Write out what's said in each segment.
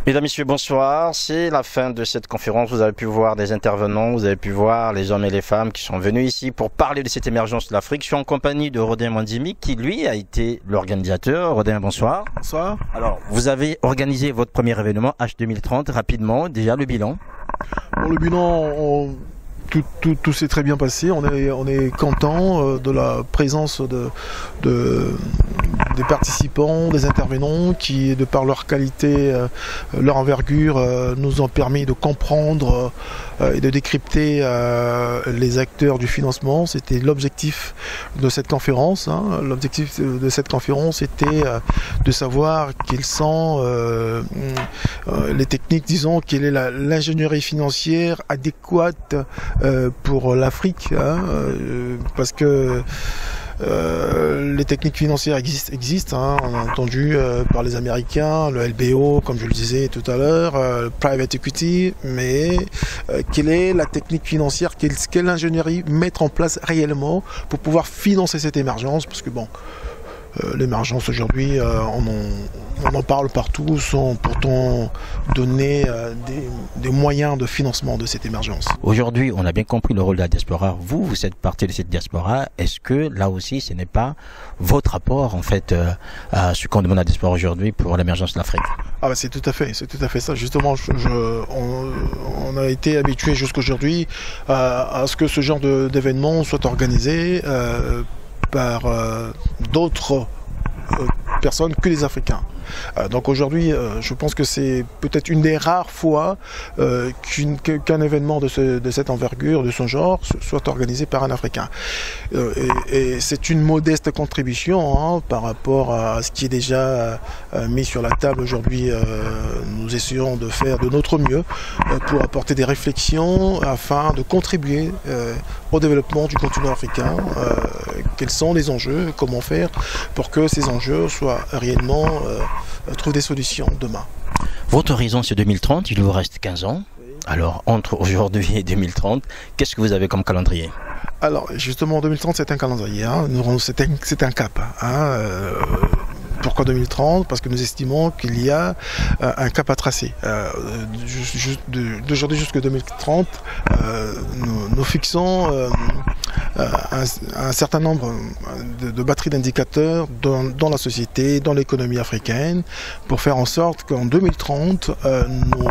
Mesdames, Messieurs, bonsoir. C'est la fin de cette conférence. Vous avez pu voir des intervenants, vous avez pu voir les hommes et les femmes qui sont venus ici pour parler de cette émergence de l'Afrique. Je suis en compagnie de Rodin Mwandimi qui, lui, a été l'organisateur. Rodin, bonsoir. Bonsoir. Alors, vous avez organisé votre premier événement, H2030, rapidement. Déjà, le bilan? Bon, le bilan, tout s'est très bien passé. On est content de la présence des participants, des intervenants qui, de par leur qualité, leur envergure, nous ont permis de comprendre et de décrypter les acteurs du financement. C'était l'objectif de cette conférence. L'objectif de cette conférence était de savoir quelles sont les techniques, disons, quelle est l'ingénierie financière adéquate pour l'Afrique, parce que les techniques financières existent, on a entendu par les Américains, le LBO, comme je le disais tout à l'heure, le private equity, mais quelle est la technique financière, quelle ingénierie mettre en place réellement pour pouvoir financer cette émergence, parce que bon, l'émergence aujourd'hui, on en parle partout sans pourtant donner des moyens de financement de cette émergence. Aujourd'hui, on a bien compris le rôle de la diaspora. Vous êtes partie de cette diaspora. Est-ce que là aussi, ce n'est pas votre apport en fait à ce qu'on demande à la diaspora aujourd'hui pour l'émergence de l'Afrique? Ah bah c'est tout à fait ça. Justement, on a été habitué jusqu'aujourd'hui à ce que ce genre d'événement soit organisé par d'autres personnes que les Africains. Donc aujourd'hui, je pense que c'est peut-être une des rares fois qu'un événement de cette envergure, de ce genre, soit organisé par un Africain. Et c'est une modeste contribution par rapport à ce qui est déjà mis sur la table aujourd'hui. Nous essayons de faire de notre mieux pour apporter des réflexions afin de contribuer au développement du continent africain. Quels sont les enjeux, comment faire pour que ces enjeux soient réellement trouvent des solutions demain. Votre horizon c'est 2030, il vous reste 15 ans. Alors entre aujourd'hui et 2030, qu'est-ce que vous avez comme calendrier? Alors justement 2030 c'est un calendrier, c'est un cap. Pourquoi 2030? Parce que nous estimons qu'il y a un cap à tracer. D'aujourd'hui jusqu'à 2030, nous fixons un certain nombre de batteries d'indicateurs dans la société, dans l'économie africaine, pour faire en sorte qu'en 2030, nous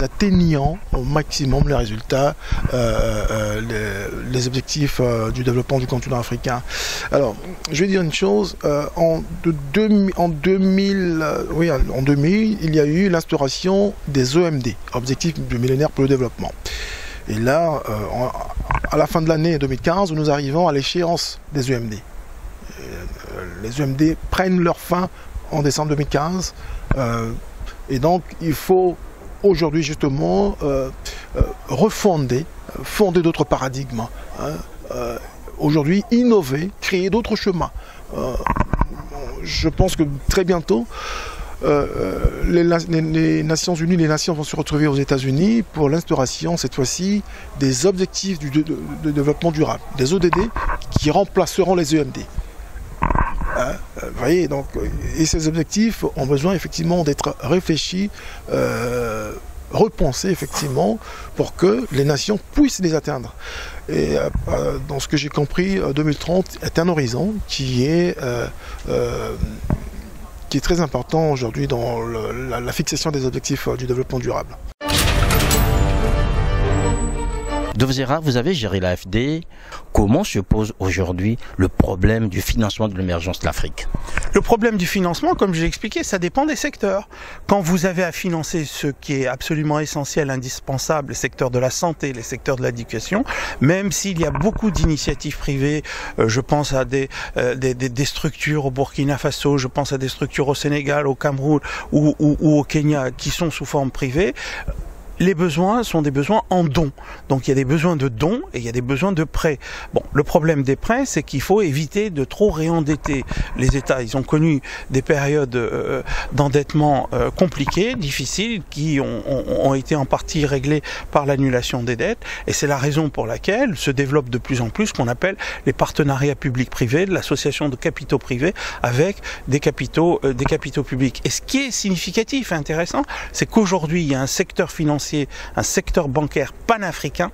atteignions au maximum les résultats, les objectifs du développement du continent africain. Alors, je vais dire une chose, en 2000, il y a eu l'instauration des OMD, Objectifs du millénaire pour le développement. Et là, à la fin de l'année 2015, nous arrivons à l'échéance des EMD. Les EMD prennent leur fin en décembre 2015. Et donc, il faut aujourd'hui justement fonder d'autres paradigmes. Aujourd'hui, innover, créer d'autres chemins. Je pense que très bientôt, les Nations Unies, les nations vont se retrouver aux États-Unis pour l'instauration, cette fois-ci, des objectifs de développement durable, des ODD qui remplaceront les EMD. Vous voyez, donc, et ces objectifs ont besoin effectivement d'être réfléchis, repensés effectivement, pour que les nations puissent les atteindre. Et dans ce que j'ai compris, 2030 est un horizon qui est très important aujourd'hui dans la fixation des objectifs du développement durable. Dovzera, vous avez géré l'AFD. Comment se pose aujourd'hui le problème du financement de l'émergence de l'Afrique? Le problème du financement, comme je l'ai expliqué, ça dépend des secteurs. Quand vous avez à financer ce qui est absolument essentiel, indispensable, les secteurs de la santé, les secteurs de l'éducation, même s'il y a beaucoup d'initiatives privées, je pense à des structures au Burkina Faso, je pense à des structures au Sénégal, au Cameroun ou au Kenya qui sont sous forme privée, les besoins sont des besoins en dons. Donc il y a des besoins de dons et il y a des besoins de prêts. Bon, le problème des prêts, c'est qu'il faut éviter de trop réendetter les États. Ils ont connu des périodes d'endettement compliquées, difficiles, qui ont été en partie réglées par l'annulation des dettes. Et c'est la raison pour laquelle se développe de plus en plus ce qu'on appelle les partenariats publics-privés, de l'association de capitaux privés avec des capitaux publics. Et ce qui est significatif et intéressant, c'est qu'aujourd'hui, il y a un secteur financier, un secteur bancaire panafricain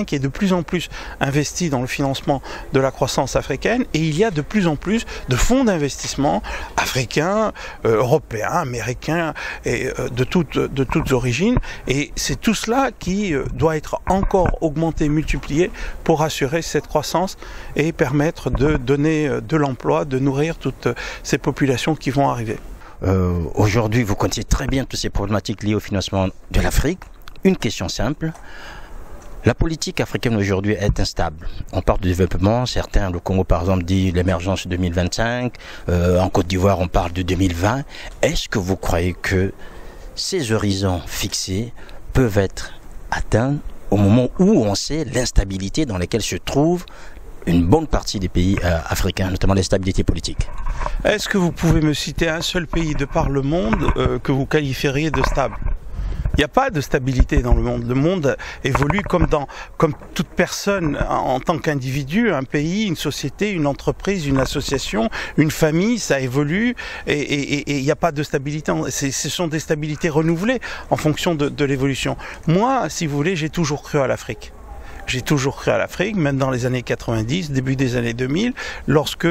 qui est de plus en plus investi dans le financement de la croissance africaine, et il y a de plus en plus de fonds d'investissement africains, européens, américains et de toutes origines, et c'est tout cela qui doit être encore augmenté, multiplié pour assurer cette croissance et permettre de donner de l'emploi, de nourrir toutes ces populations qui vont arriver. Aujourd'hui, vous connaissez très bien toutes ces problématiques liées au financement de l'Afrique. Une question simple. La politique africaine aujourd'hui est instable. On parle de développement, certains, le Congo par exemple, dit l'émergence 2025, en Côte d'Ivoire on parle de 2020. Est-ce que vous croyez que ces horizons fixés peuvent être atteints au moment où on sait l'instabilité dans laquelle se trouve une bonne partie des pays africains, notamment l'instabilité politique? Est-ce que vous pouvez me citer un seul pays de par le monde que vous qualifieriez de stable? Il n'y a pas de stabilité dans le monde. Le monde évolue comme toute personne en tant qu'individu, un pays, une société, une entreprise, une association, une famille, ça évolue et il n'y a pas de stabilité. Ce sont des stabilités renouvelées en fonction de l'évolution. Moi, si vous voulez, j'ai toujours cru à l'Afrique. J'ai toujours cru à l'Afrique, même dans les années 90, début des années 2000, lorsque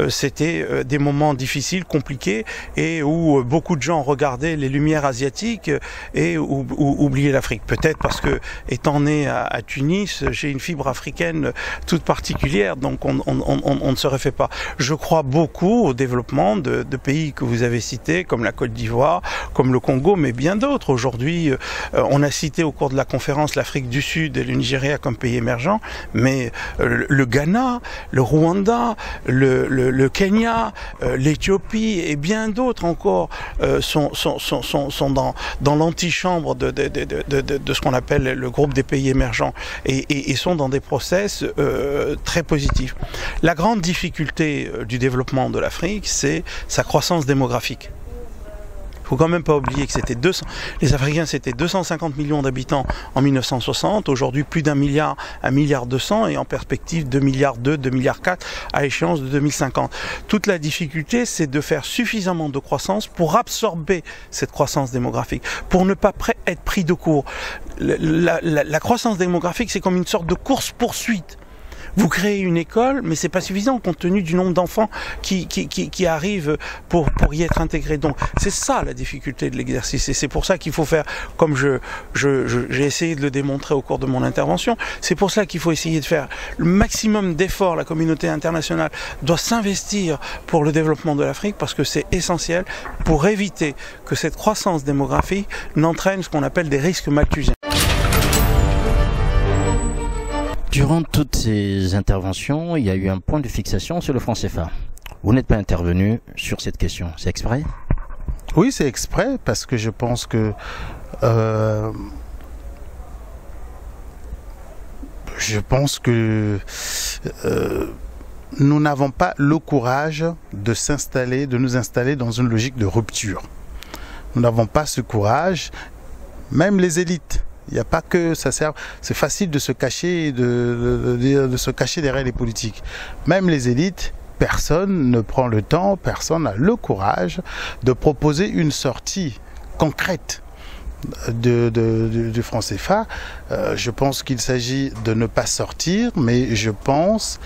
c'était des moments difficiles, compliqués, et où beaucoup de gens regardaient les lumières asiatiques et oubliaient l'Afrique. Peut-être parce que, étant né à Tunis, j'ai une fibre africaine toute particulière, donc on ne se refait pas. Je crois beaucoup au développement de pays que vous avez cités, comme la Côte d'Ivoire, comme le Congo, mais bien d'autres. Aujourd'hui, on a cité au cours de la conférence l'Afrique du Sud et le Nigeria comme pays émergents, mais le Ghana, le Rwanda, le Kenya, l'Éthiopie et bien d'autres encore sont dans l'antichambre de ce qu'on appelle le groupe des pays émergents et sont dans des process très positifs. La grande difficulté du développement de l'Afrique, c'est sa croissance démographique. Il ne faut quand même pas oublier que les Africains c'était 250 millions d'habitants en 1960, aujourd'hui plus d'1 milliard, 1,2 milliard et en perspective 2,2 milliards, 2,4 milliards à échéance de 2050. Toute la difficulté, c'est de faire suffisamment de croissance pour absorber cette croissance démographique, pour ne pas être pris de court. La croissance démographique, c'est comme une sorte de course-poursuite. Vous créez une école, mais c'est pas suffisant compte tenu du nombre d'enfants qui arrivent pour y être intégrés. Donc c'est ça la difficulté de l'exercice, et c'est pour ça qu'il faut faire, comme j'ai essayé de le démontrer au cours de mon intervention, c'est pour ça qu'il faut essayer de faire le maximum d'efforts. La communauté internationale doit s'investir pour le développement de l'Afrique, parce que c'est essentiel pour éviter que cette croissance démographique n'entraîne ce qu'on appelle des risques malthusiens. Durant toutes ces interventions, il y a eu un point de fixation sur le franc CFA. Vous n'êtes pas intervenu sur cette question, c'est exprès? Oui, c'est exprès, parce que je pense que nous n'avons pas le courage de nous installer dans une logique de rupture. Nous n'avons pas ce courage, même les élites. Il n'y a pas que ça sert. C'est facile de se cacher, de se cacher derrière les politiques. Même les élites, personne ne prend le temps, personne n'a le courage de proposer une sortie concrète du franc CFA. Je pense qu'il s'agit de ne pas sortir, mais je pense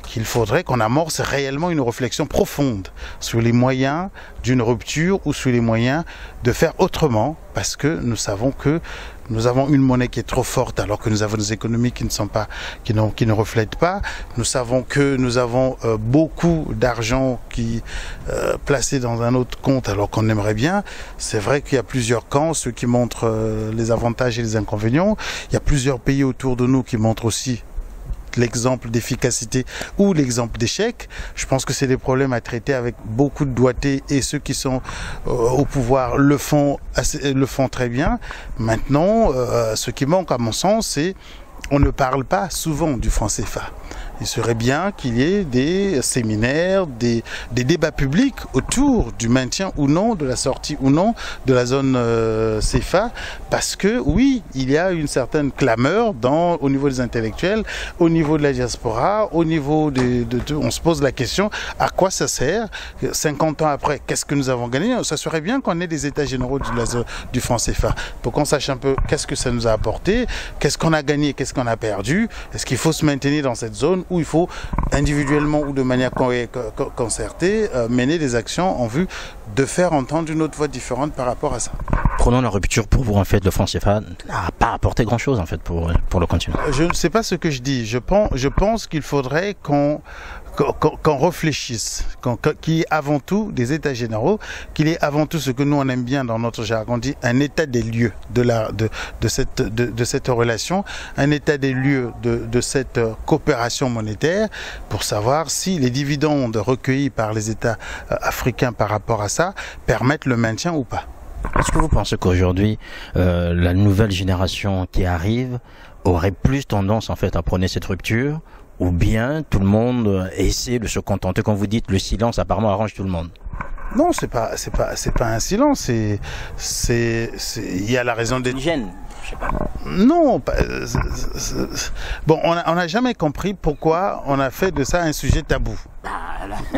qu'il faudrait qu'on amorce réellement une réflexion profonde sur les moyens d'une rupture ou sur les moyens de faire autrement, parce que nous savons que nous avons une monnaie qui est trop forte alors que nous avons des économies qui ne reflètent pas. Nous savons que nous avons beaucoup d'argent placé dans un autre compte alors qu'on aimerait bien. C'est vrai qu'il y a plusieurs camps, ceux qui montrent les avantages et les inconvénients. Il y a plusieurs pays autour de nous qui montrent aussi l'exemple d'efficacité ou l'exemple d'échec. Je pense que c'est des problèmes à traiter avec beaucoup de doigté et ceux qui sont au pouvoir le font très bien. Maintenant, ce qui manque à mon sens, c'est on ne parle pas souvent du franc CFA. Il serait bien qu'il y ait des séminaires, des débats publics autour du maintien ou non, de la sortie ou non de la zone CFA, parce que oui, il y a une certaine clameur au niveau des intellectuels, au niveau de la diaspora, au niveau on se pose la question, à quoi ça sert? 50 ans après, qu'est-ce que nous avons gagné? Ça serait bien qu'on ait des états généraux du franc CFA, pour qu'on sache un peu qu'est-ce que ça nous a apporté, qu'est-ce qu'on a gagné, qu'est-ce qu'on a perdu, est-ce qu'il faut se maintenir dans cette zone où il faut individuellement ou de manière concertée mener des actions en vue de faire entendre une autre voix différente par rapport à ça. Prenons la rupture pour vous, en fait, le franc CFA n'a pas apporté grand-chose en fait pour le continent. Je ne sais pas ce que je dis. Je pense qu'il faudrait qu'on réfléchisse, qu'il y ait avant tout des états généraux, qu'il y ait avant tout ce que nous on aime bien dans notre jargon, dit un état des lieux de cette relation, un état des lieux de cette coopération monétaire, pour savoir si les dividendes recueillis par les États africains par rapport à ça permettent le maintien ou pas. Est-ce que vous pensez qu'aujourd'hui, la nouvelle génération qui arrive aurait plus tendance en fait à prôner cette rupture, ou bien tout le monde essaie de se contenter, comme vous dites, le silence apparemment arrange tout le monde? Non, c'est pas un silence, il y a la raison d'être. Je sais pas. Non, bon, on n'a jamais compris pourquoi on a fait de ça un sujet tabou.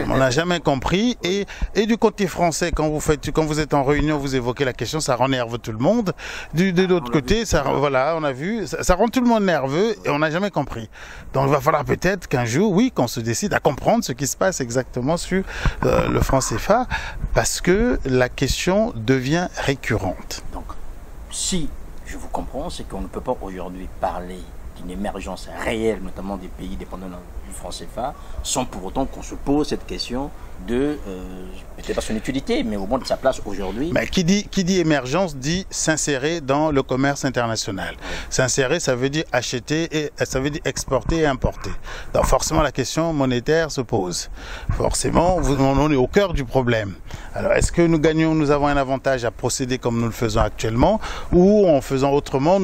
On n'a jamais compris. Et du côté français, quand vous êtes en réunion, vous évoquez la question, ça rend nerveux tout le monde. De l'autre côté, voilà, on a vu, ça rend tout le monde nerveux et on n'a jamais compris. Donc il va falloir peut-être qu'un jour, oui, qu'on se décide à comprendre ce qui se passe exactement sur le franc CFA, parce que la question devient récurrente. Donc, si je vous comprends, c'est qu'on ne peut pas aujourd'hui parler d'une émergence réelle, notamment des pays dépendants du franc CFA, sans pour autant qu'on se pose cette question de, peut-être pas son utilité, mais au moins de sa place aujourd'hui. Mais qui dit émergence dit s'insérer dans le commerce international. Oui. S'insérer, ça veut dire acheter, ça veut dire exporter et importer. Donc forcément la question monétaire se pose. Forcément, on est au cœur du problème. Alors est-ce que nous avons un avantage à procéder comme nous le faisons actuellement, ou en faisant autrement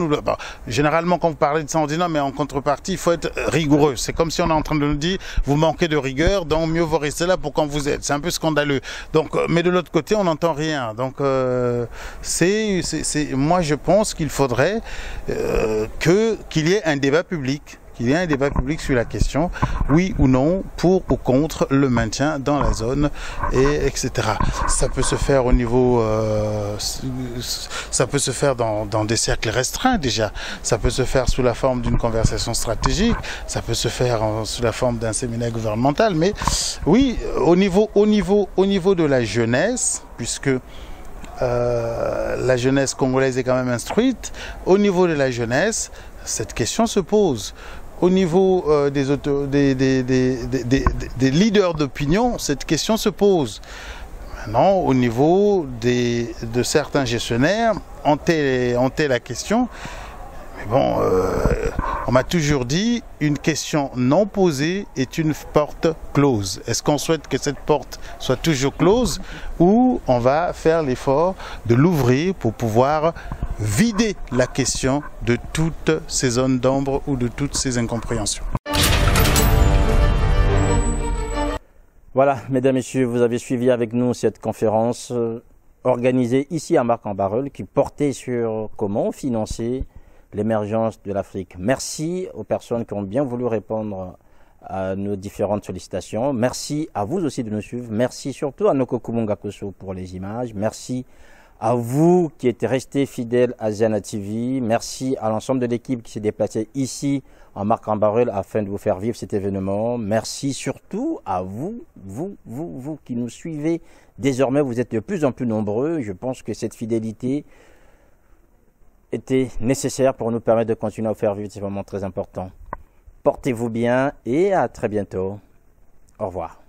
généralement quand vous parlez de ça, on dit non, mais en contrepartie, il faut être rigoureux. C'est comme si on est en train de nous dire, vous manquez de rigueur, donc mieux vaut rester là pour quand vous êtes. C'est un peu scandaleux. Donc, mais de l'autre côté, on n'entend rien. Donc, moi, je pense qu'il faudrait qu'il y ait un débat public. Qu'il y ait un débat public sur la question, oui ou non, pour ou contre le maintien dans la zone, etc. Ça peut se faire au niveau, ça peut se faire dans des cercles restreints déjà. Ça peut se faire sous la forme d'une conversation stratégique. Ça peut se faire sous la forme d'un séminaire gouvernemental. Mais oui, au niveau de la jeunesse, puisque la jeunesse congolaise est quand même instruite, au niveau de la jeunesse, cette question se pose. Au niveau des leaders d'opinion, cette question se pose. Maintenant, au niveau de certains gestionnaires, on tait la question. Mais bon, on m'a toujours dit, une question non posée est une porte close. Est-ce qu'on souhaite que cette porte soit toujours close, ou on va faire l'effort de l'ouvrir pour pouvoir vider la question de toutes ces zones d'ombre ou de toutes ces incompréhensions. Voilà, mesdames, messieurs, vous avez suivi avec nous cette conférence organisée ici à Marc-en-Barœul qui portait sur comment financer l'émergence de l'Afrique. Merci aux personnes qui ont bien voulu répondre à nos différentes sollicitations. Merci à vous aussi de nous suivre. Merci surtout à Noko Kumunga Koso pour les images. Merci à vous qui êtes restés fidèles à Ziana TV. Merci à l'ensemble de l'équipe qui s'est déplacée ici en Marc-en-Barœul afin de vous faire vivre cet événement. Merci surtout à vous qui nous suivez. Désormais, vous êtes de plus en plus nombreux. Je pense que cette fidélité était nécessaire pour nous permettre de continuer à vous faire vivre. C'est vraiment très important. Portez-vous bien et à très bientôt. Au revoir.